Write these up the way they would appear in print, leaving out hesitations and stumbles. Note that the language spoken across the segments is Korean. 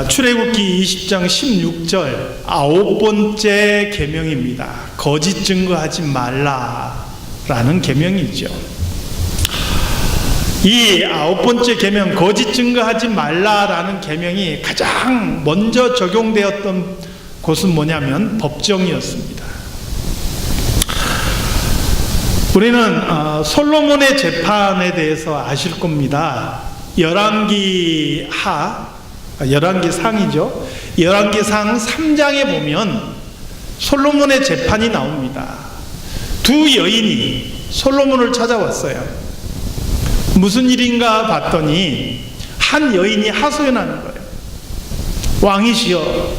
출애굽기 20장 16절 9번째 계명입니다. 거짓 증거하지 말라라는 계명이죠. 이 9번째 계명 거짓 증거하지 말라라는 계명이 가장 먼저 적용되었던 곳은 뭐냐면 법정이었습니다. 우리는 솔로몬의 재판에 대해서 아실 겁니다. 열왕기상이죠. 열왕기상 3장에 보면 솔로몬의 재판이 나옵니다. 두 여인이 솔로몬을 찾아왔어요. 무슨 일인가 봤더니 한 여인이 하소연하는 거예요. 왕이시여,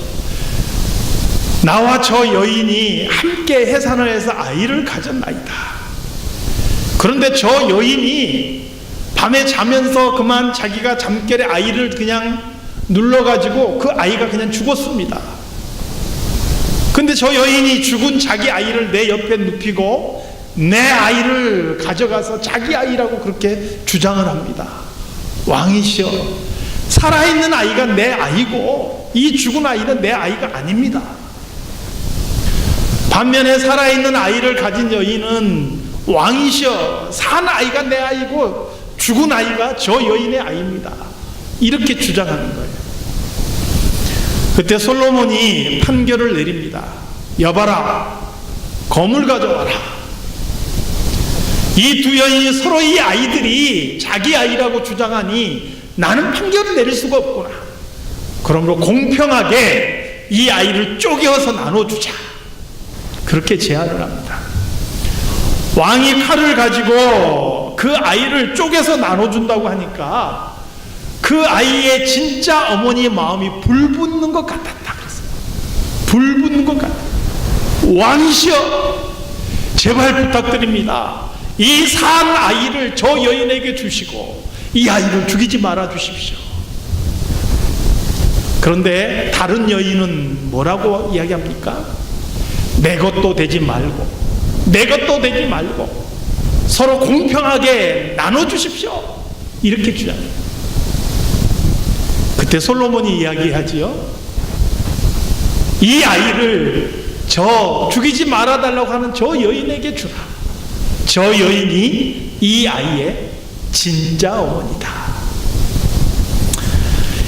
나와 저 여인이 함께 해산을 해서 아이를 가졌나이다. 그런데 저 여인이 밤에 자면서 그만 자기가 잠결에 아이를 그냥 눌러가지고 그 아이가 그냥 죽었습니다. 근데 저 여인이 죽은 자기 아이를 내 옆에 눕히고 내 아이를 가져가서 자기 아이라고 그렇게 주장을 합니다. 왕이시여, 살아있는 아이가 내 아이고 이 죽은 아이는 내 아이가 아닙니다. 반면에 살아있는 아이를 가진 여인은 왕이시여, 산 아이가 내 아이고 죽은 아이가 저 여인의 아이입니다. 이렇게 주장하는 거예요. 그때 솔로몬이 판결을 내립니다. 여봐라, 검을 가져와라. 이 두 여인이 서로 이 아이들이 자기 아이라고 주장하니 나는 판결을 내릴 수가 없구나. 그러므로 공평하게 이 아이를 쪼개어서 나눠주자. 그렇게 제안을 합니다. 왕이 칼을 가지고 그 아이를 쪼개서 나눠준다고 하니까 그 아이의 진짜 어머니의 마음이 불붙는 것 같았다 그랬어요. 불붙는 것 같았다. 왕이시여, 제발 부탁드립니다. 이 산 아이를 저 여인에게 주시고 이 아이를 죽이지 말아 주십시오. 그런데 다른 여인은 뭐라고 이야기합니까? 내 것도 되지 말고 내 것도 되지 말고 서로 공평하게 나눠주십시오. 이렇게 주장해요. 그때 솔로몬이 이야기하지요. 이 아이를 저 죽이지 말아달라고 하는 저 여인에게 주라. 저 여인이 이 아이의 진짜 어머니다.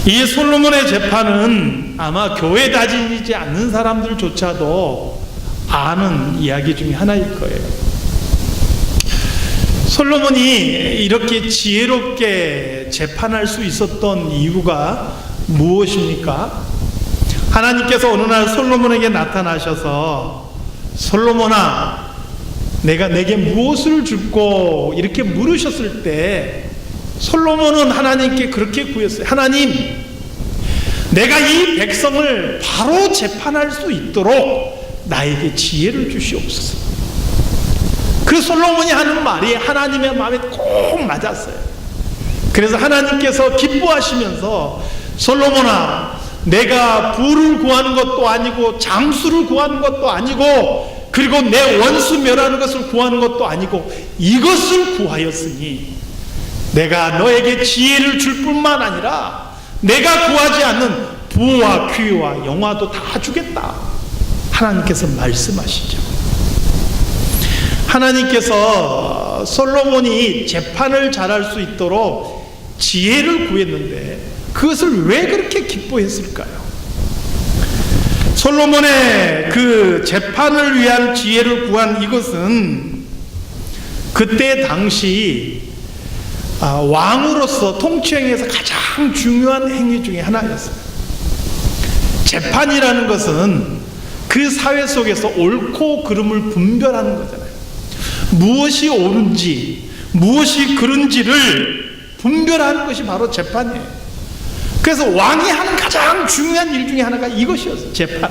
이 솔로몬의 재판은 아마 교회 다니지 않는 사람들조차도 아는 이야기 중에 하나일 거예요. 솔로몬이 이렇게 지혜롭게 재판할 수 있었던 이유가 무엇입니까? 하나님께서 어느 날 솔로몬에게 나타나셔서 솔로몬아, 내가 내게 무엇을 줄고 이렇게 물으셨을 때 솔로몬은 하나님께 그렇게 구했어요. 하나님, 내가 이 백성을 바로 재판할 수 있도록 나에게 지혜를 주시옵소서. 그 솔로몬이 하는 말이 하나님의 마음에 꼭 맞았어요. 그래서 하나님께서 기뻐하시면서 솔로몬아, 내가 부를 구하는 것도 아니고 장수를 구하는 것도 아니고 그리고 내 원수 멸하는 것을 구하는 것도 아니고 이것을 구하였으니 내가 너에게 지혜를 줄 뿐만 아니라 내가 구하지 않는 부와 귀와 영화도 다 주겠다. 하나님께서 말씀하시죠. 하나님께서 솔로몬이 재판을 잘할 수 있도록 지혜를 구했는데 그것을 왜 그렇게 기뻐했을까요? 솔로몬의 그 재판을 위한 지혜를 구한 이것은 그때 당시 왕으로서 통치행위에서 가장 중요한 행위 중에 하나였어요. 재판이라는 것은 그 사회 속에서 옳고 그름을 분별하는 거잖아요. 무엇이 옳은지 무엇이 그른지를 분별하는 것이 바로 재판이에요. 그래서 왕이 하는 가장 중요한 일 중에 하나가 이것이었어요. 재판.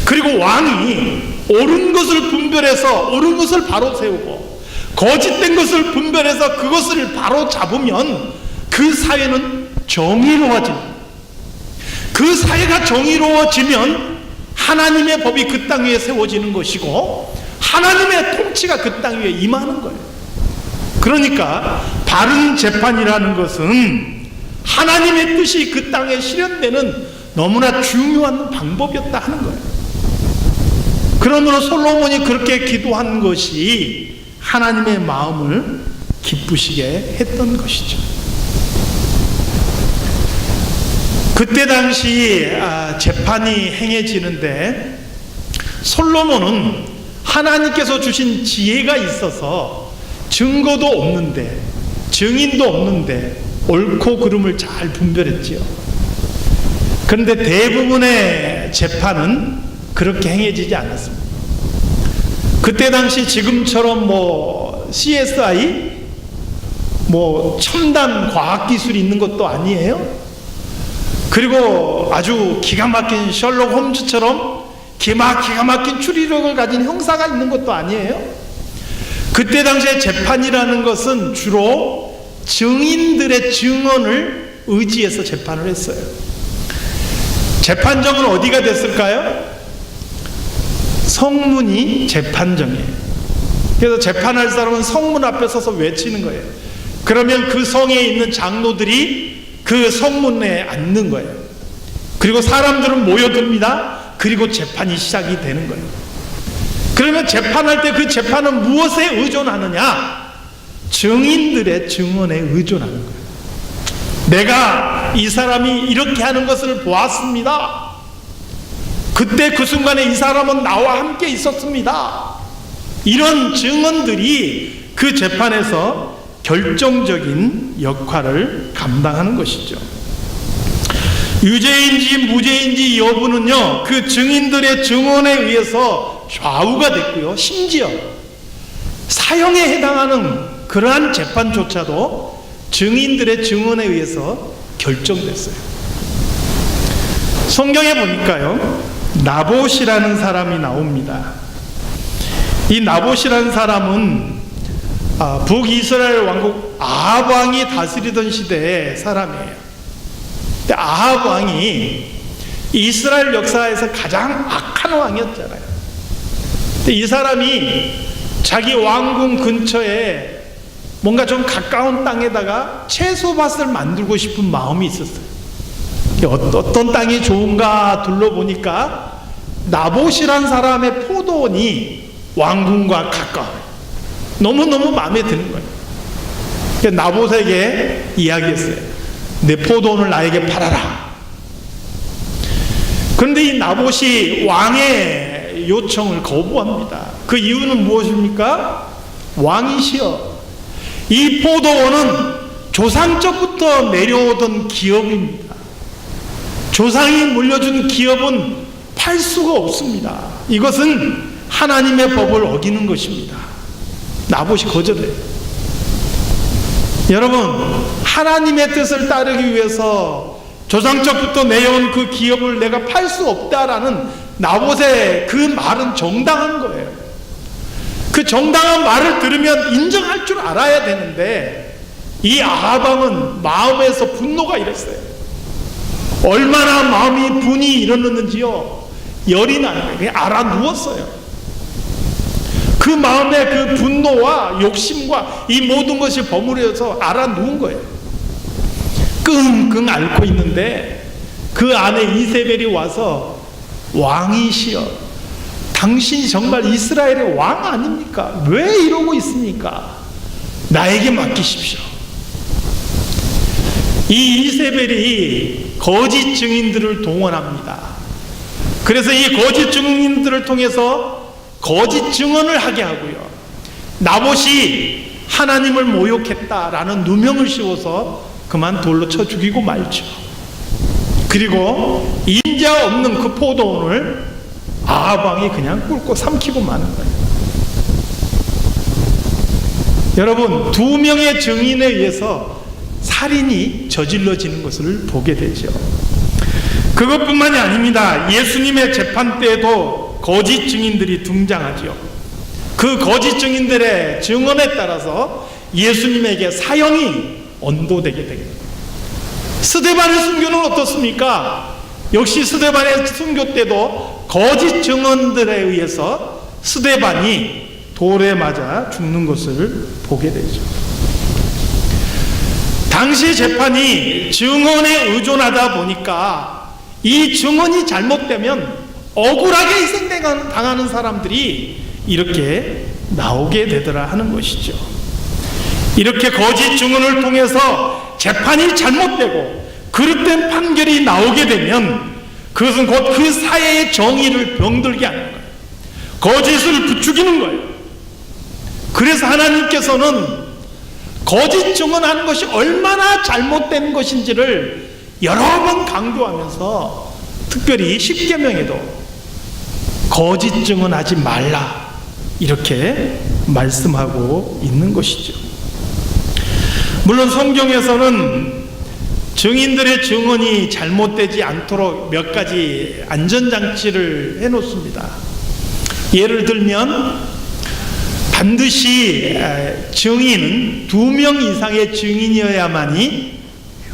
그리고 왕이 옳은 것을 분별해서 옳은 것을 바로 세우고 거짓된 것을 분별해서 그것을 바로 잡으면 그 사회는 정의로워집니다. 그 사회가 정의로워지면 하나님의 법이 그 땅 위에 세워지는 것이고 하나님의 통치가 그 땅 위에 임하는 거예요. 그러니까 바른 재판이라는 것은 하나님의 뜻이 그 땅에 실현되는 너무나 중요한 방법이었다 하는 거예요. 그러므로 솔로몬이 그렇게 기도한 것이 하나님의 마음을 기쁘시게 했던 것이죠. 그때 당시 재판이 행해지는데 솔로몬은 하나님께서 주신 지혜가 있어서 증거도 없는데 증인도 없는데 옳고 그름을 잘 분별했지요. 그런데 대부분의 재판은 그렇게 행해지지 않았습니다. 그때 당시 지금처럼 CSI 첨단 과학기술이 있는 것도 아니에요. 그리고 아주 기가 막힌 셜록 홈즈처럼 기가 막힌 추리력을 가진 형사가 있는 것도 아니에요. 그때 당시에 재판이라는 것은 주로 증인들의 증언을 의지해서 재판을 했어요. 재판정은 어디가 됐을까요? 성문이 재판정이에요. 그래서 재판할 사람은 성문 앞에 서서 외치는 거예요. 그러면 그 성에 있는 장로들이 그 성문에 앉는 거예요. 그리고 사람들은 모여듭니다. 그리고 재판이 시작이 되는 거예요. 그러면 재판할 때 그 재판은 무엇에 의존하느냐? 증인들의 증언에 의존하는 거예요. 내가 이 사람이 이렇게 하는 것을 보았습니다. 그때 그 순간에 이 사람은 나와 함께 있었습니다. 이런 증언들이 그 재판에서 결정적인 역할을 감당하는 것이죠. 유죄인지 무죄인지 여부는요, 그 증인들의 증언에 의해서 좌우가 됐고요. 심지어 사형에 해당하는 그러한 재판조차도 증인들의 증언에 의해서 결정됐어요. 성경에 보니까요, 나봇이라는 사람이 나옵니다. 이 나봇이라는 사람은 북이스라엘 왕국 아합 왕이 다스리던 시대의 사람이에요. 근데 아합 왕이 이스라엘 역사에서 가장 악한 왕이었잖아요. 근데 이 사람이 자기 왕궁 근처에 뭔가 좀 가까운 땅에다가 채소밭을 만들고 싶은 마음이 있었어요. 어떤 땅이 좋은가 둘러보니까 나봇이란 사람의 포도원이 왕궁과 가까워요. 너무너무 마음에 드는 거예요. 나봇에게 이야기했어요. 내 포도원을 나에게 팔아라. 그런데 이 나봇이 왕의 요청을 거부합니다. 그 이유는 무엇입니까? 왕이시여, 이 포도원은 조상적부터 내려오던 기업입니다. 조상이 물려준 기업은 팔 수가 없습니다. 이것은 하나님의 법을 어기는 것입니다. 나봇이 거절해요. 여러분, 하나님의 뜻을 따르기 위해서 조상적부터 내려온 그 기업을 내가 팔 수 없다라는 나봇의 그 말은 정당한 거예요. 그 정당한 말을 들으면 인정할 줄 알아야 되는데 이 아합 왕은 마음에서 분노가 일었어요. 얼마나 마음이 분이 일어났는지요, 열이 나는 거예요. 그냥 알아 누웠어요. 그 마음의 그 분노와 욕심과 이 모든 것이 버무려서 알아 누운 거예요. 끙끙 앓고 있는데 그 안에 이세벨이 와서 왕이시여, 당신이 정말 이스라엘의 왕 아닙니까? 왜 이러고 있습니까? 나에게 맡기십시오. 이 이세벨이 거짓 증인들을 동원합니다. 그래서 이 거짓 증인들을 통해서 거짓 증언을 하게 하고요, 나봇이 하나님을 모욕했다라는 누명을 씌워서 그만 돌로 쳐 죽이고 말죠. 그리고 인자 없는 그 포도원을 아합 왕이 그냥 꿇고 삼키고 마는 거예요. 여러분, 두 명의 증인에 의해서 살인이 저질러지는 것을 보게 되죠. 그것뿐만이 아닙니다. 예수님의 재판 때에도 거짓 증인들이 등장하죠. 그 거짓 증인들의 증언에 따라서 예수님에게 사형이 언도되게 됩니다. 스데반의 순교는 어떻습니까? 역시 스데반의 순교 때도 거짓 증언들에 의해서 스데반이 돌에 맞아 죽는 것을 보게 되죠. 당시 재판이 증언에 의존하다 보니까 이 증언이 잘못되면 억울하게 희생당하는 사람들이 이렇게 나오게 되더라 하는 것이죠. 이렇게 거짓 증언을 통해서 재판이 잘못되고 그릇된 판결이 나오게 되면 그것은 곧 그 사회의 정의를 병들게 하는 거예요. 거짓을 부추기는 거예요. 그래서 하나님께서는 거짓 증언하는 것이 얼마나 잘못된 것인지를 여러 번 강조하면서 특별히 십계명에도 거짓 증언하지 말라 이렇게 말씀하고 있는 것이죠. 물론 성경에서는 증인들의 증언이 잘못되지 않도록 몇 가지 안전장치를 해놓습니다. 예를 들면 반드시 증인은 2명 이상의 증인이어야만이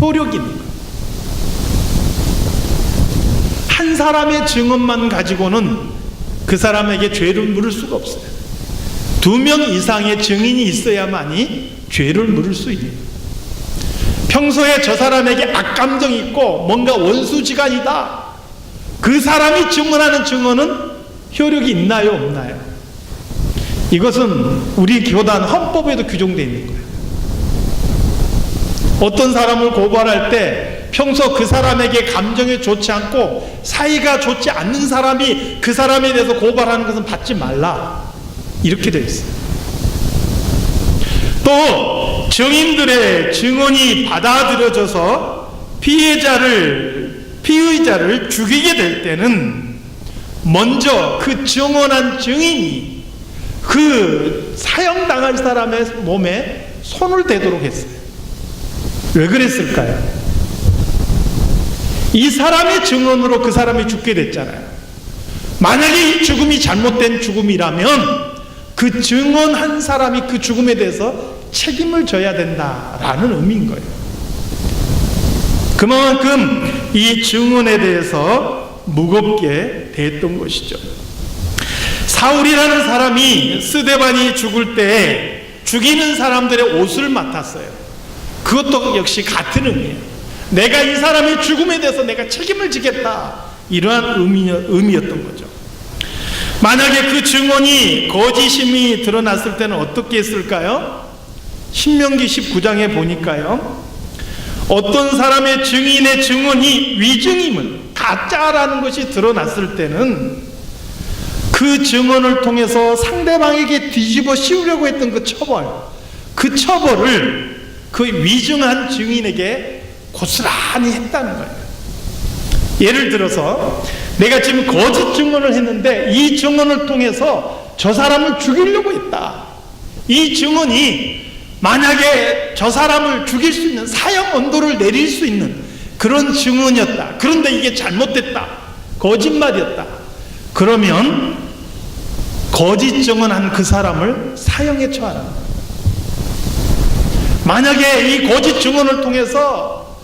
효력이 있는 거예요. 한 사람의 증언만 가지고는 그 사람에게 죄를 물을 수가 없어요. 2명 이상의 증인이 있어야만이 죄를 물을 수 있는 거예요. 평소에 저 사람에게 악감정이 있고 뭔가 원수지간이다, 그 사람이 증언하는 증언은 효력이 있나요 없나요? 이것은 우리 교단 헌법에도 규정되어 있는 거예요. 어떤 사람을 고발할 때 평소 그 사람에게 감정이 좋지 않고 사이가 좋지 않는 사람이 그 사람에 대해서 고발하는 것은 받지 말라 이렇게 되어 있어요. 또 증인들의 증언이 받아들여져서 피의자를 죽이게 될 때는 먼저 그 증언한 증인이 그 사형당할 사람의 몸에 손을 대도록 했어요. 왜 그랬을까요? 이 사람의 증언으로 그 사람이 죽게 됐잖아요. 만약에 이 죽음이 잘못된 죽음이라면 그 증언한 사람이 그 죽음에 대해서 책임을 져야 된다라는 의미인 거예요. 그만큼 이 증언에 대해서 무겁게 대했던 것이죠. 사울이라는 사람이 스데반이 죽을 때 죽이는 사람들의 옷을 맡았어요. 그것도 역시 같은 의미예요. 내가 이 사람의 죽음에 대해서 내가 책임을 지겠다, 이러한 의미였던 거죠. 만약에 그 증언이 거짓임이 드러났을 때는 어떻게 했을까요? 신명기 19장에 보니까요, 어떤 사람의 증인의 증언이 위증임을, 가짜라는 것이 드러났을 때는 그 증언을 통해서 상대방에게 뒤집어 씌우려고 했던 그 처벌을 그 위증한 증인에게 고스란히 했다는 거예요. 예를 들어서 내가 지금 거짓 증언을 했는데 이 증언을 통해서 저 사람을 죽이려고 했다. 이 증언이 만약에 저 사람을 죽일 수 있는 사형 언도를 내릴 수 있는 그런 증언이었다. 그런데 이게 잘못됐다, 거짓말이었다. 그러면 거짓 증언한 그 사람을 사형에 처하라. 만약에 이 거짓 증언을 통해서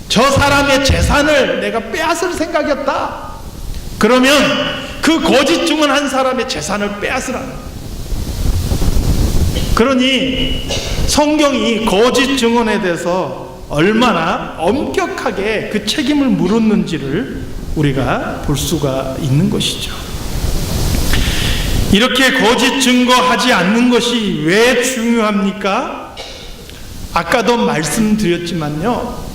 저 사람의 재산을 내가 빼앗을 생각이었다, 그러면 그 거짓 증언한 사람의 재산을 빼앗으라는 거예요. 그러니 성경이 거짓 증언에 대해서 얼마나 엄격하게 그 책임을 물었는지를 우리가 볼 수가 있는 것이죠. 이렇게 거짓 증거하지 않는 것이 왜 중요합니까? 아까도 말씀드렸지만요,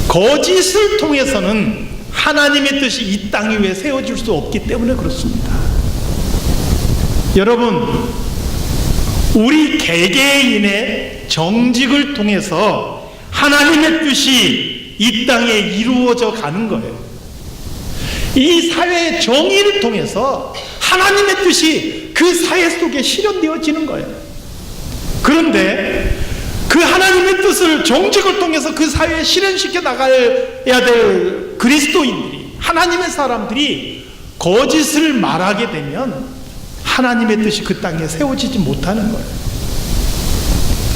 거짓을 통해서는 하나님의 뜻이 이 땅 위에 세워질 수 없기 때문에 그렇습니다. 여러분, 우리 개개인의 정직을 통해서 하나님의 뜻이 이 땅에 이루어져 가는 거예요. 이 사회의 정의를 통해서 하나님의 뜻이 그 사회 속에 실현되어지는 거예요. 그런데 그 하나님의 뜻을 정직을 통해서 그 사회에 실현시켜 나가야 될 그리스도인들이, 하나님의 사람들이 거짓을 말하게 되면 하나님의 뜻이 그 땅에 세워지지 못하는 거예요.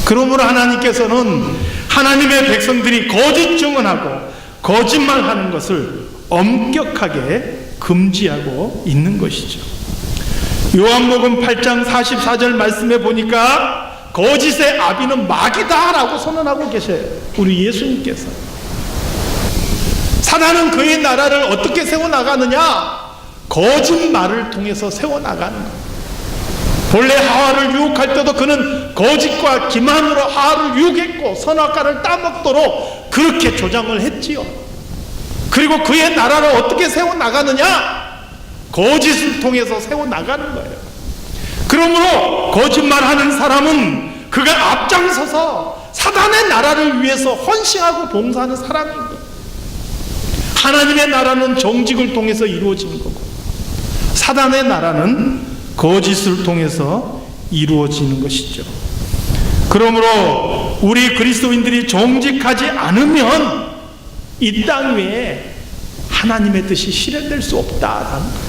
그러므로 하나님께서는 하나님의 백성들이 거짓 증언하고 거짓말하는 것을 엄격하게 금지하고 있는 것이죠. 요한복음 8장 44절 말씀에 보니까 거짓의 아비는 마귀다라고 선언하고 계셔요. 우리 예수님께서. 사단은 그의 나라를 어떻게 세워나가느냐? 거짓말을 통해서 세워나가는 거예요. 본래 하와를 유혹할 때도 그는 거짓과 기만으로 하와를 유혹했고 선악과를 따먹도록 그렇게 조장을 했지요. 그리고 그의 나라를 어떻게 세워나가느냐? 거짓을 통해서 세워나가는 거예요. 그러므로 거짓말하는 사람은 그가 앞장서서 사단의 나라를 위해서 헌신하고 봉사하는 사람인 거예요. 하나님의 나라는 정직을 통해서 이루어지는 거고 사단의 나라는 거짓을 통해서 이루어지는 것이죠. 그러므로 우리 그리스도인들이 정직하지 않으면 이 땅 위에 하나님의 뜻이 실현될 수 없다라는 거예요.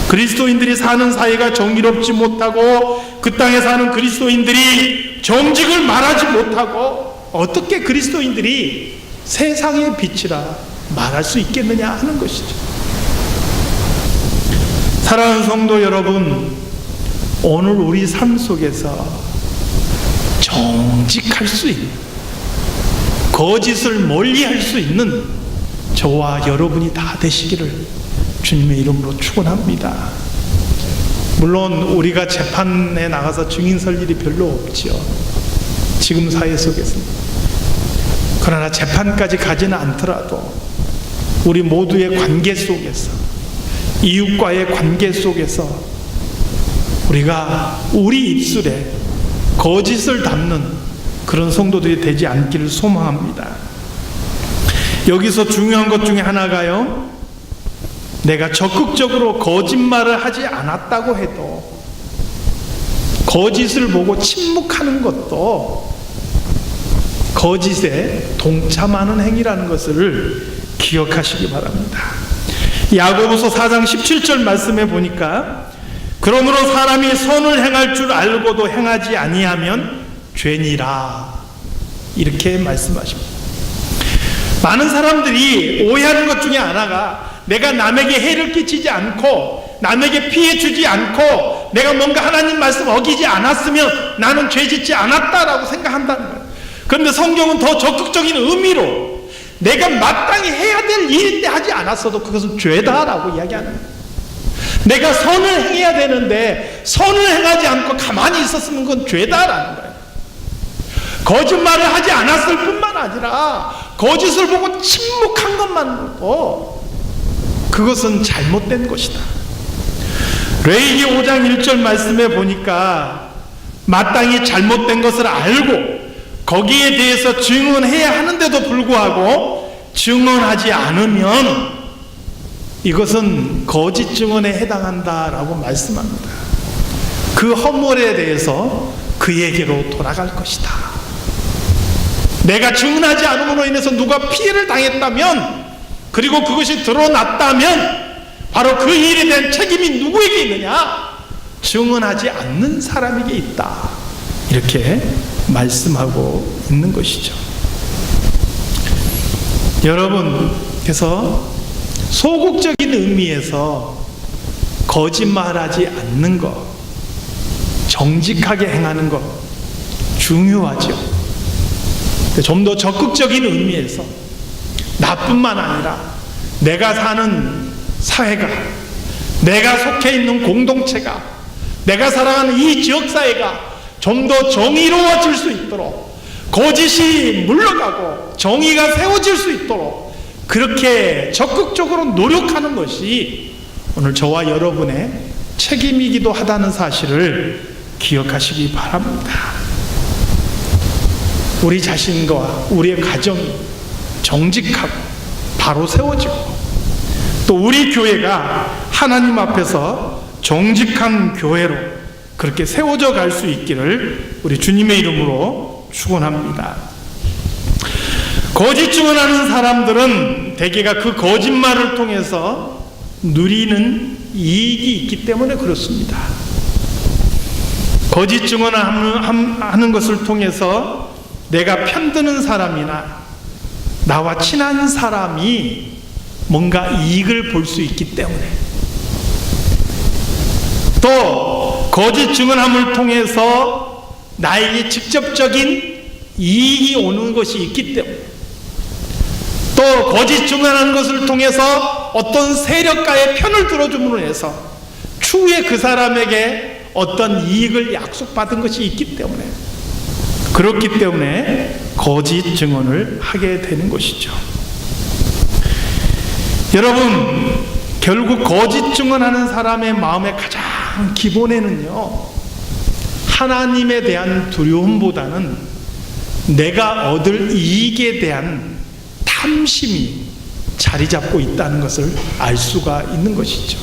그리스도인들이 사는 사회가 정의롭지 못하고 그 땅에 사는 그리스도인들이 정직을 말하지 못하고 어떻게 그리스도인들이 세상의 빛이라 말할 수 있겠느냐 하는 것이죠. 사랑하는 성도 여러분, 오늘 우리 삶 속에서 정직할 수 있는, 거짓을 멀리할 수 있는 저와 여러분이 다 되시기를 주님의 이름으로 축원합니다. 물론 우리가 재판에 나가서 증인 설 일이 별로 없지요. 지금 사회 속에서는. 그러나 재판까지 가지는 않더라도 우리 모두의 관계 속에서, 이웃과의 관계 속에서 우리가 우리 입술에 거짓을 담는 그런 성도들이 되지 않기를 소망합니다. 여기서 중요한 것 중에 하나가요, 내가 적극적으로 거짓말을 하지 않았다고 해도 거짓을 보고 침묵하는 것도 거짓에 동참하는 행위라는 것을 기억하시기 바랍니다. 야고보서 4장 17절 말씀에 보니까 그러므로 사람이 선을 행할 줄 알고도 행하지 아니하면 죄니라 이렇게 말씀하십니다. 많은 사람들이 오해하는 것 중에 하나가 내가 남에게 해를 끼치지 않고 남에게 피해 주지 않고 내가 뭔가 하나님 말씀 어기지 않았으면 나는 죄 짓지 않았다라고 생각한다는 거예요. 그런데 성경은 더 적극적인 의미로 내가 마땅히 해야 될 일인데 하지 않았어도 그것은 죄다라고 이야기하는 거예요. 내가 선을 행해야 되는데 선을 행하지 않고 가만히 있었으면 그건 죄다라는 거예요. 거짓말을 하지 않았을 뿐만 아니라 거짓을 보고 침묵한 것만으로도 그것은 잘못된 것이다. 레위기 5장 1절 말씀에 보니까 마땅히 잘못된 것을 알고 거기에 대해서 증언해야 하는데도 불구하고 증언하지 않으면 이것은 거짓 증언에 해당한다라고 말씀합니다. 그 허물에 대해서 그에게로 돌아갈 것이다. 내가 증언하지 않음으로 인해서 누가 피해를 당했다면 그리고 그것이 드러났다면 바로 그 일에 대한 책임이 누구에게 있느냐? 증언하지 않는 사람에게 있다. 이렇게 말씀하고 있는 것이죠. 여러분, 그래서 소극적인 의미에서 거짓말하지 않는 것, 정직하게 행하는 것 중요하죠. 좀 더 적극적인 의미에서 나뿐만 아니라 내가 사는 사회가, 내가 속해 있는 공동체가, 내가 살아가는 이 지역사회가 좀 더 정의로워질 수 있도록, 거짓이 물러가고 정의가 세워질 수 있도록 그렇게 적극적으로 노력하는 것이 오늘 저와 여러분의 책임이기도 하다는 사실을 기억하시기 바랍니다. 우리 자신과 우리의 가정이 정직하고 바로 세워지고 또 우리 교회가 하나님 앞에서 정직한 교회로 그렇게 세워져 갈 수 있기를 우리 주님의 이름으로 축원합니다. 거짓 증언하는 사람들은 대개가 그 거짓말을 통해서 누리는 이익이 있기 때문에 그렇습니다. 거짓 증언하는 것을 통해서 내가 편드는 사람이나 나와 친한 사람이 뭔가 이익을 볼 수 있기 때문에, 또 거짓 증언함을 통해서 나에게 직접적인 이익이 오는 것이 있기 때문에, 또 거짓 증언하는 것을 통해서 어떤 세력가의 편을 들어줌으로 해서 추후에 그 사람에게 어떤 이익을 약속받은 것이 있기 때문에, 그렇기 때문에 거짓 증언을 하게 되는 것이죠. 여러분, 결국 거짓 증언하는 사람의 마음의 가장 기본에는요, 하나님에 대한 두려움보다는 내가 얻을 이익에 대한 탐심이 자리 잡고 있다는 것을 알 수가 있는 것이죠.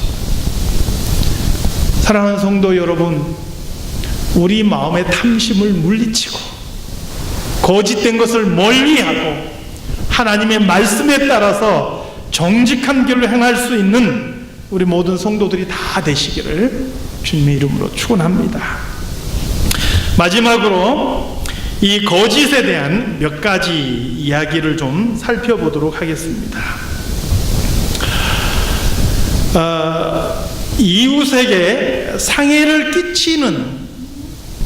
사랑하는 성도 여러분, 우리 마음의 탐심을 물리치고 거짓된 것을 멀리하고 하나님의 말씀에 따라서 정직한 길로 행할 수 있는 우리 모든 성도들이 다 되시기를 주님의 이름으로 축원합니다. 마지막으로 이 거짓에 대한 몇 가지 이야기를 좀 살펴보도록 하겠습니다. 이웃에게 상해를 끼치는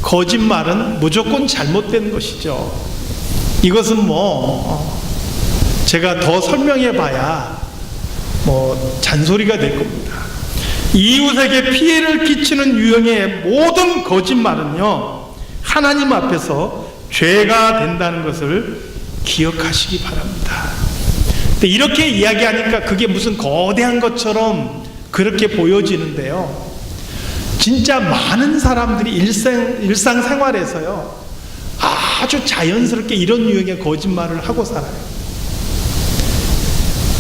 거짓말은 무조건 잘못된 것이죠. 이것은 제가 더 설명해 봐야 잔소리가 될 겁니다. 이웃에게 피해를 끼치는 유형의 모든 거짓말은요, 하나님 앞에서 죄가 된다는 것을 기억하시기 바랍니다. 근데 이렇게 이야기하니까 그게 무슨 거대한 것처럼 그렇게 보여지는데요, 진짜 많은 사람들이 일상생활에서요 아주 자연스럽게 이런 유형의 거짓말을 하고 살아요.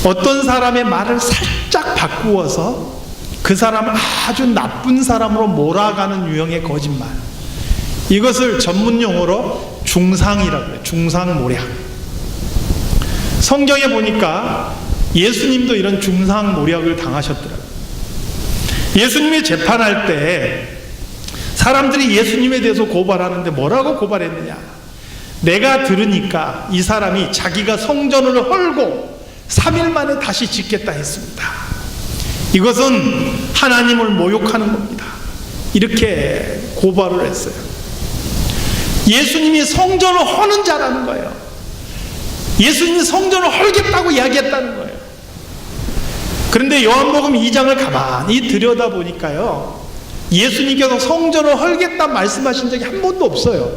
어떤 사람의 말을 살짝 바꾸어서 그 사람을 아주 나쁜 사람으로 몰아가는 유형의 거짓말, 이것을 전문용어로 중상이라고 해요. 중상모략. 성경에 보니까 예수님도 이런 중상모략을 당하셨더라고요. 예수님이 재판할 때 사람들이 예수님에 대해서 고발하는데 뭐라고 고발했느냐? 내가 들으니까 이 사람이 자기가 성전을 헐고 3일 만에 다시 짓겠다 했습니다. 이것은 하나님을 모욕하는 겁니다. 이렇게 고발을 했어요. 예수님이 성전을 허는 자라는 거예요. 예수님이 성전을 헐겠다고 이야기했다는 거예요. 그런데 요한복음 2장을 가만히 들여다보니까요, 예수님께서 성전을 헐겠다 말씀하신 적이 한 번도 없어요.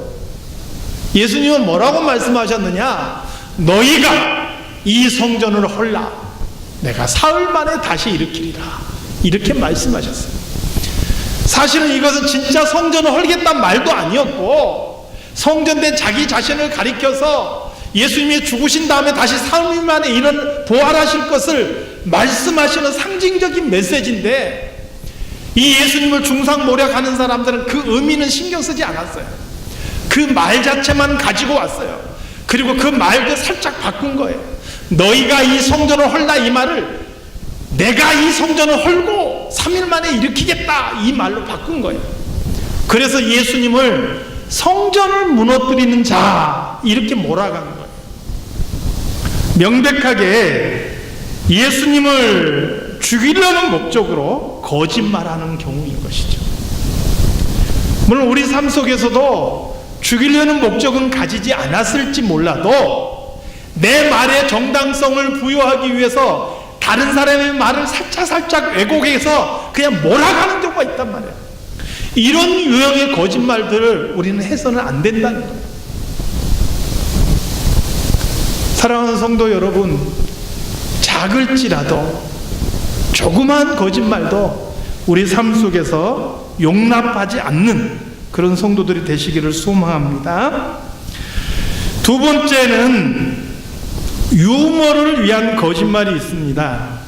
예수님은 뭐라고 말씀하셨느냐? 너희가 이 성전을 헐라, 내가 사흘 만에 다시 일으키리라, 이렇게 말씀하셨어요. 사실은 이것은 진짜 성전을 헐겠다는 말도 아니었고, 성전된 자기 자신을 가리켜서 예수님이 죽으신 다음에 다시 3일 만에 부활하실 것을 말씀하시는 상징적인 메시지인데, 이 예수님을 중상모략하는 사람들은 그 의미는 신경 쓰지 않았어요. 그 말 자체만 가지고 왔어요. 그리고 그 말도 살짝 바꾼 거예요. 너희가 이 성전을 헐라, 이 말을 내가 이 성전을 헐고 3일 만에 일으키겠다, 이 말로 바꾼 거예요. 그래서 예수님을 성전을 무너뜨리는 자, 이렇게 몰아간 거예요. 명백하게 예수님을 죽이려는 목적으로 거짓말하는 경우인 것이죠. 물론 우리 삶 속에서도 죽이려는 목적은 가지지 않았을지 몰라도 내 말의 정당성을 부여하기 위해서 다른 사람의 말을 살짝 왜곡해서 그냥 몰아가는 경우가 있단 말이에요. 이런 유형의 거짓말들을 우리는 해서는 안 된다는 거예요. 사랑하는 성도 여러분, 작을지라도 조그만 거짓말도 우리 삶 속에서 용납하지 않는 그런 성도들이 되시기를 소망합니다. 두 번째는 유머를 위한 거짓말이 있습니다.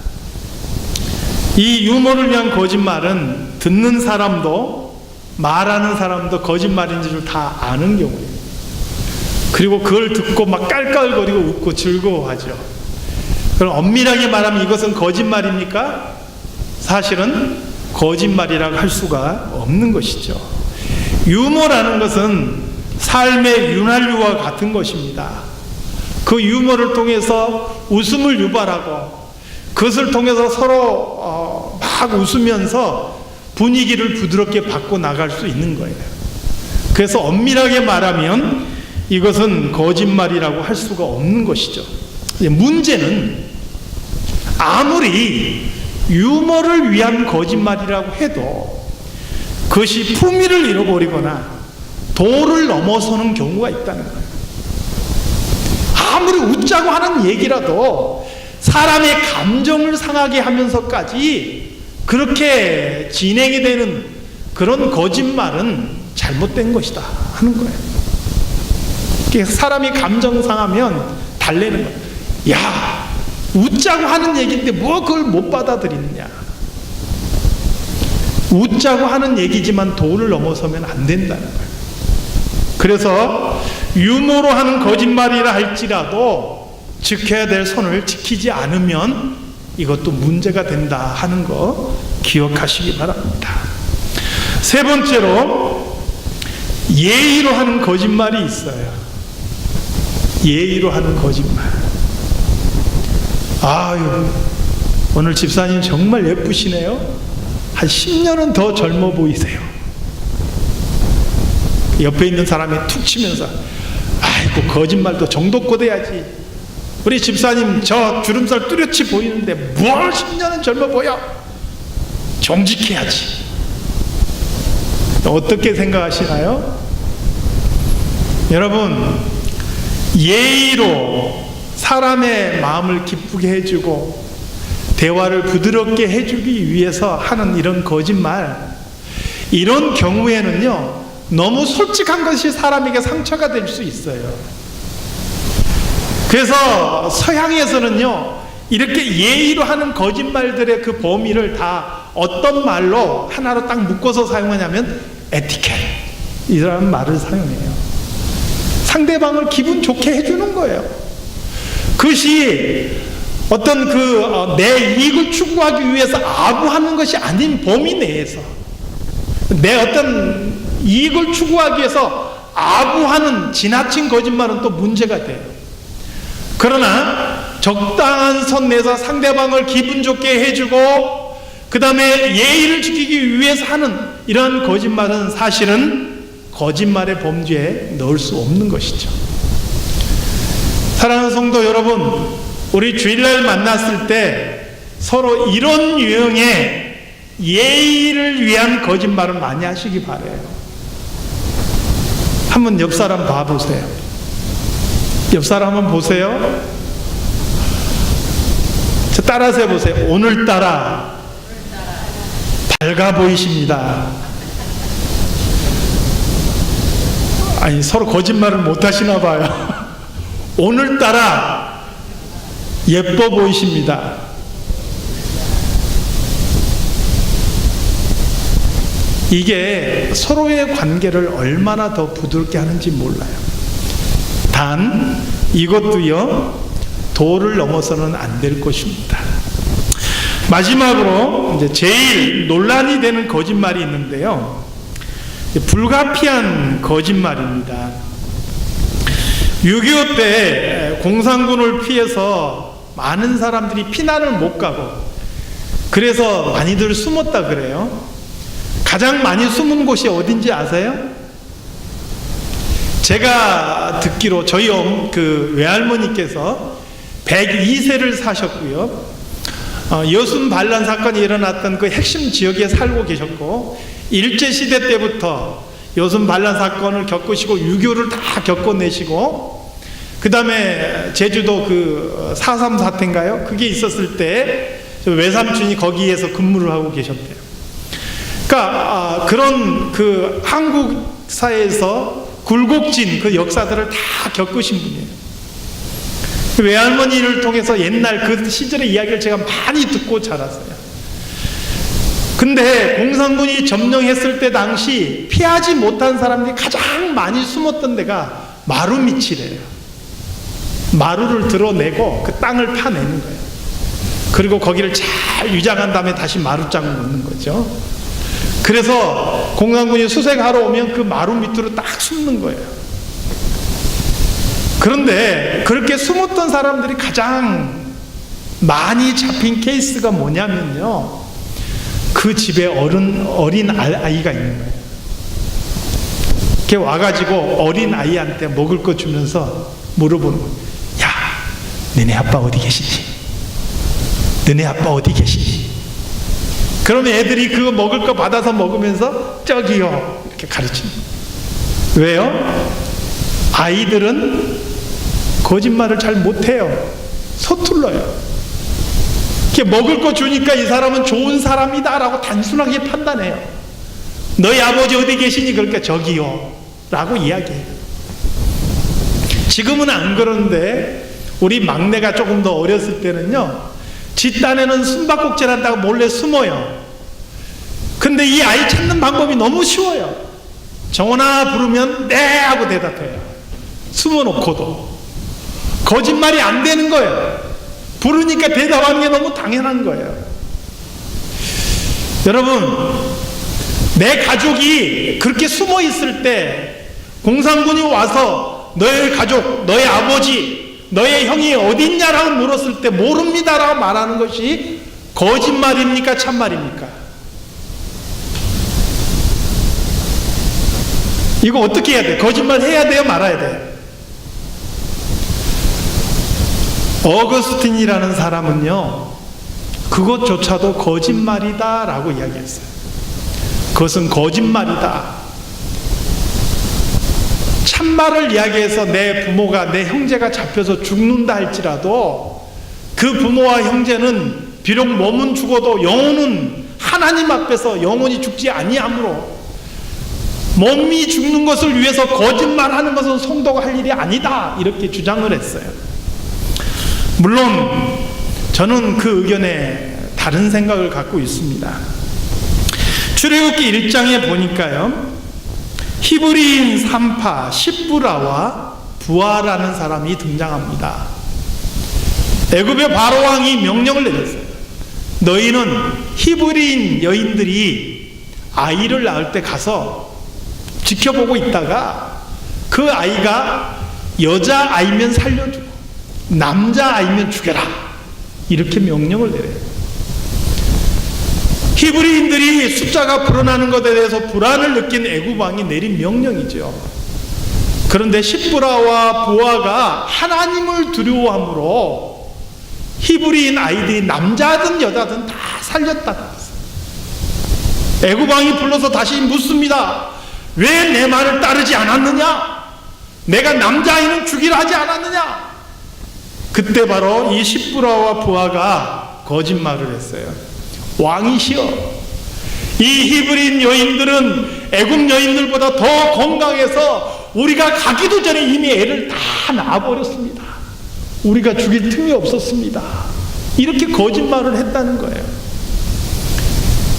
이 유머를 위한 거짓말은 듣는 사람도 말하는 사람도 거짓말인 줄 다 아는 경우예요. 그리고 그걸 듣고 막 깔깔거리고 웃고 즐거워하죠. 그럼 엄밀하게 말하면 이것은 거짓말입니까? 사실은 거짓말이라고 할 수가 없는 것이죠. 유머라는 것은 삶의 윤활유와 같은 것입니다. 그 유머를 통해서 웃음을 유발하고 그것을 통해서 서로 막 웃으면서 분위기를 부드럽게 바꿔 나갈 수 있는 거예요. 그래서 엄밀하게 말하면 이것은 거짓말이라고 할 수가 없는 것이죠. 문제는 아무리 유머를 위한 거짓말이라고 해도 그것이 품위를 잃어버리거나 도를 넘어서는 경우가 있다는 거예요. 아무리 웃자고 하는 얘기라도 사람의 감정을 상하게 하면서까지 그렇게 진행이 되는 그런 거짓말은 잘못된 것이다 하는 거예요. 사람이 감정 상하면 달래는 거예요. 야, 웃자고 하는 얘기인데 뭐 그걸 못 받아들이느냐. 웃자고 하는 얘기지만 도를 넘어서면 안 된다는 거예요. 그래서 유머로 하는 거짓말이라 할지라도 지켜야 될 선을 지키지 않으면 이것도 문제가 된다 하는 거 기억하시기 바랍니다. 세 번째로 예의로 하는 거짓말이 있어요. 예의로 하는 거짓말. 아유, 오늘 집사님 정말 예쁘시네요. 한 10년은 더 젊어 보이세요. 옆에 있는 사람이 툭 치면서 아이고 거짓말도 정도껏 해야지. 우리 집사님 저 주름살 뚜렷이 보이는데 뭘 10년은 젊어 보여. 정직해야지. 어떻게 생각하시나요? 여러분, 예의로 사람의 마음을 기쁘게 해주고 대화를 부드럽게 해주기 위해서 하는 이런 거짓말, 이런 경우에는요 너무 솔직한 것이 사람에게 상처가 될 수 있어요. 그래서 서양에서는요 이렇게 예의로 하는 거짓말들의 그 범위를 다 어떤 말로 하나로 딱 묶어서 사용하냐면 에티켓이라는 말을 사용해요. 상대방을 기분 좋게 해주는 거예요. 그것이 어떤 내 이익을 추구하기 위해서 아부하는 것이 아닌 범위 내에서 내 어떤 이익을 추구하기 위해서 아부하는 지나친 거짓말은 또 문제가 돼요. 그러나 적당한 선 내에서 상대방을 기분 좋게 해주고 그 다음에 예의를 지키기 위해서 하는 이런 거짓말은 사실은 거짓말의 범죄에 넣을 수 없는 것이죠. 사랑하는 성도 여러분, 우리 주일날 만났을 때 서로 이런 유형의 예의를 위한 거짓말을 많이 하시기 바라요. 한번 옆 사람 봐보세요. 옆 사람 한번 보세요. 저 따라서 해보세요. 오늘따라 밝아 보이십니다. 아니, 서로 거짓말을 못 하시나 봐요. 오늘따라 예뻐 보이십니다. 이게 서로의 관계를 얼마나 더 부드럽게 하는지 몰라요. 단 이것도요 도를 넘어서는 안 될 것입니다. 마지막으로 이제 제일 논란이 되는 거짓말이 있는데요, 불가피한 거짓말입니다. 6.25 때 공산군을 피해서 많은 사람들이 피난을 못 가고 그래서 많이들 숨었다 그래요. 가장 많이 숨은 곳이 어딘지 아세요? 제가 듣기로 저희 외할머니께서 102세를 사셨고요. 여순 반란 사건이 일어났던 그 핵심 지역에 살고 계셨고 일제시대 때부터 여순 반란 사건을 겪으시고 6.25를 다 겪어내시고 그 다음에 제주도 4.3 사태인가요? 그게 있었을 때 외삼촌이 거기에서 근무를 하고 계셨대요. 그러니까 그런 한국 사회에서 굴곡진 그 역사들을 다 겪으신 분이에요. 외할머니를 통해서 옛날 그 시절의 이야기를 제가 많이 듣고 자랐어요. 근데 공산군이 점령했을 때 당시 피하지 못한 사람들이 가장 많이 숨었던 데가 마루 밑이래요. 마루를 드러내고 그 땅을 파내는 거예요. 그리고 거기를 잘 유장한 다음에 다시 마루장을 놓는 거죠. 그래서 공산군이 수색하러 오면 그 마루 밑으로 딱 숨는 거예요. 그런데 그렇게 숨었던 사람들이 가장 많이 잡힌 케이스가 뭐냐면요, 그 그 집에 어린 아이가 있는 거예요. 걔 와가지고 어린 아이한테 먹을 거 주면서 물어보는 거예요. 야, 너네 아빠 어디 계시지? 너네 아빠 어디 계시지? 그러면 애들이 그거 먹을 거 받아서 먹으면서 저기요 이렇게 가르칩니다. 왜요? 아이들은 거짓말을 잘 못해요. 서툴러요. 이렇게 먹을 거 주니까 이 사람은 좋은 사람이다 라고 단순하게 판단해요. 너희 아버지 어디 계시니? 그러니까 저기요 라고 이야기해요. 지금은 안 그러는데 우리 막내가 조금 더 어렸을 때는요, 지 딴에는 숨바꼭질 한다고 몰래 숨어요. 근데 이 아이 찾는 방법이 너무 쉬워요. 정원아 부르면 네 하고 대답해요. 숨어놓고도. 거짓말이 안 되는 거예요. 부르니까 대답하는 게 너무 당연한 거예요. 여러분, 내 가족이 그렇게 숨어 있을 때 공산군이 와서 너의 가족, 너의 아버지, 너의 형이 어딨냐라고 물었을 때 모릅니다라고 말하는 것이 거짓말입니까? 참말입니까? 이거 어떻게 해야 돼? 거짓말 해야 돼요? 말아야 돼요? 어거스틴이라는 사람은요, 그것조차도 거짓말이다 라고 이야기했어요. 그것은 거짓말이다. 참말을 이야기해서 내 부모가, 내 형제가 잡혀서 죽는다 할지라도 그 부모와 형제는 비록 몸은 죽어도 영혼은 하나님 앞에서 영원히 죽지 아니하므로 몸이 죽는 것을 위해서 거짓말하는 것은 성도가 할 일이 아니다, 이렇게 주장을 했어요. 물론 저는 그 의견에 다른 생각을 갖고 있습니다. 출애굽기 1장에 보니까요, 히브리인 산파 시브라와 부하라는 사람이 등장합니다. 애굽의 바로왕이 명령을 내렸어요. 너희는 히브리인 여인들이 아이를 낳을 때 가서 지켜보고 있다가 그 아이가 여자아이면 살려주고 남자아이면 죽여라, 이렇게 명령을 내려요. 히브리인들이 숫자가 불어나는 것에 대해서 불안을 느낀 애굽 왕이 내린 명령이죠. 그런데 시브라와 부하가 하나님을 두려워함으로 히브리인 아이들이 남자든 여자든 다 살렸다는 거예요. 애굽 왕이 불러서 다시 묻습니다. 왜 내 말을 따르지 않았느냐? 내가 남자아이는 죽이라 하지 않았느냐? 그때 바로 이 시브라와 부하가 거짓말을 했어요. 왕이시여, 이 히브리인 여인들은 애굽 여인들보다 더 건강해서 우리가 가기도 전에 이미 애를 다 낳아버렸습니다. 우리가 죽일 틈이 없었습니다. 이렇게 거짓말을 했다는 거예요.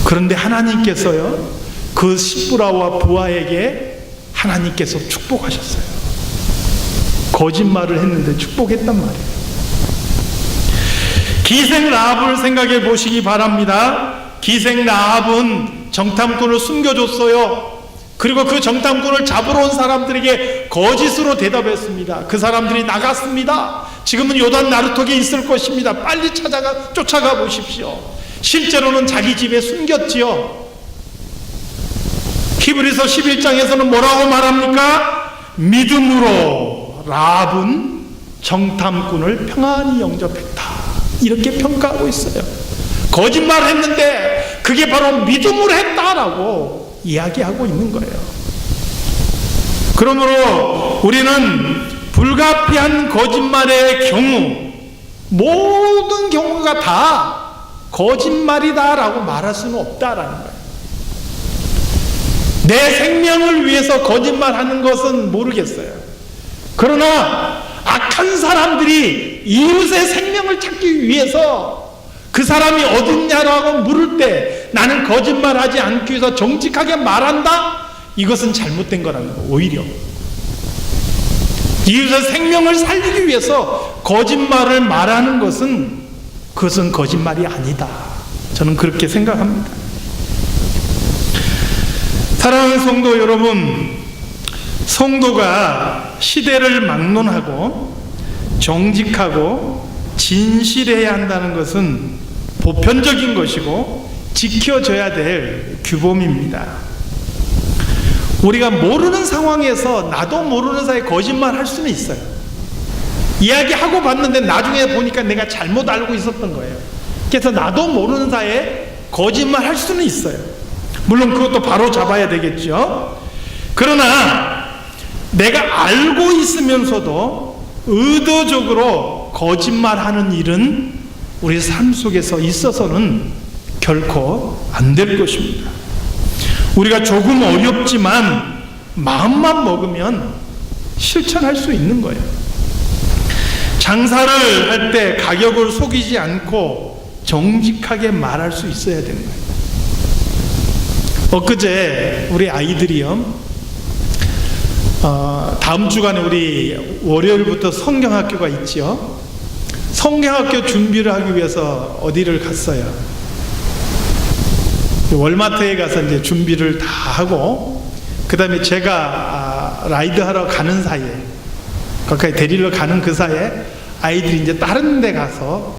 그런데 하나님께서요, 그 시브라와 부하에게 하나님께서 축복하셨어요. 거짓말을 했는데 축복했단 말이에요. 기생 라합을 생각해 보시기 바랍니다. 기생 라합은 정탐꾼을 숨겨줬어요. 그리고 그 정탐꾼을 잡으러 온 사람들에게 거짓으로 대답했습니다. 그 사람들이 나갔습니다. 지금은 요단 나루턱에 있을 것입니다. 빨리 쫓아가 보십시오. 실제로는 자기 집에 숨겼지요. 히브리서 11장에서는 뭐라고 말합니까? 믿음으로 라합은 정탐꾼을 평안히 영접했다, 이렇게 평가하고 있어요. 거짓말했는데 그게 바로 믿음으로 했다라고 이야기하고 있는 거예요. 그러므로 우리는 불가피한 거짓말의 경우, 모든 경우가 다 거짓말이다라고 말할 수는 없다라는 거예요. 내 생명을 위해서 거짓말하는 것은 모르겠어요. 그러나 악한 사람들이 이웃의 생명을 찾기 위해서 그 사람이 어딨냐라고 물을 때 나는 거짓말하지 않기 위해서 정직하게 말한다? 이것은 잘못된 거라는 거. 오히려 이웃의 생명을 살리기 위해서 거짓말을 말하는 것은, 그것은 거짓말이 아니다. 저는 그렇게 생각합니다. 사랑하는 성도 여러분, 성도가 시대를 막론하고 정직하고 진실해야 한다는 것은 보편적인 것이고 지켜져야 될 규범입니다. 우리가 모르는 상황에서 나도 모르는 사이에 거짓말 할 수는 있어요. 이야기하고 봤는데 나중에 보니까 내가 잘못 알고 있었던 거예요. 그래서 나도 모르는 사이에 거짓말 할 수는 있어요. 물론 그것도 바로 잡아야 되겠죠. 그러나 내가 알고 있으면서도 의도적으로 거짓말하는 일은 우리 삶 속에서 있어서는 결코 안 될 것입니다. 우리가 조금 어렵지만 마음만 먹으면 실천할 수 있는 거예요. 장사를 할 때 가격을 속이지 않고 정직하게 말할 수 있어야 되는 거예요. 엊그제 우리 아이들이요, 다음 주간에 우리 월요일부터 성경학교가 있죠. 성경학교 준비를 하기 위해서 어디를 갔어요? 월마트에 가서 이제 준비를 다 하고, 그 다음에 제가 라이드 하러 가는 사이에, 가까이 데리러 가는 그 사이에 아이들이 이제 다른 데 가서